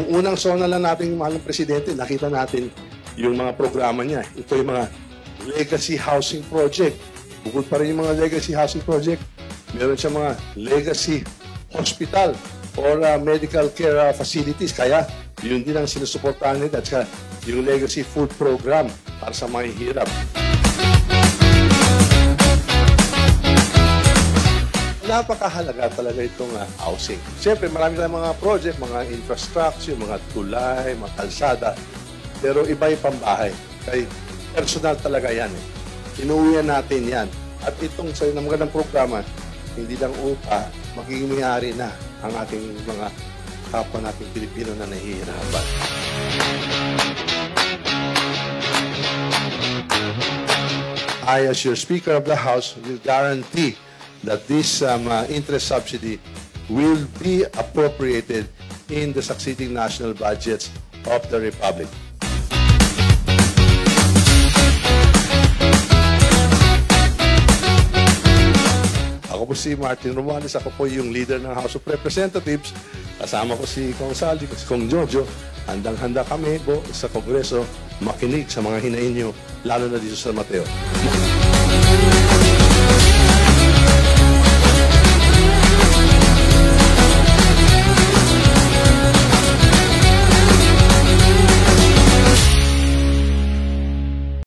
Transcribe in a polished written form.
Nung unang sona lang natin yung mahal ng presidente, nakita natin yung mga programa niya. Ito yung mga legacy housing project. Bukod pa rin yung mga legacy housing project, meron siya mga legacy hospital or medical care facilities. Kaya yun din ang sinusuportahan nila. At saka yung legacy food program para sa mga hirap. Napakahalaga talaga itong housing. Siyempre, marami tayong mga project, mga infrastructure, mga tulay, mga kalsada. Pero iba yung pambahay. Kaya personal talaga yan. Inuwihan natin yan. At itong sa magandang programa, hindi lang upa, magiging may-ari na ang ating mga kapwa nating Pilipino na nahihirapan. I, as your Speaker of the House, will guarantee that this interest subsidy will be appropriated in the succeeding national budgets of the Republic. Ako po si Martin Romualdez, ako po yung leader ng House of Representatives. Kasama ko si Kong Saldi, si Kong Jojo. Handang-handa kami po sa Kongreso makinig sa mga hinain nyo, lalo na dito sa San Mateo.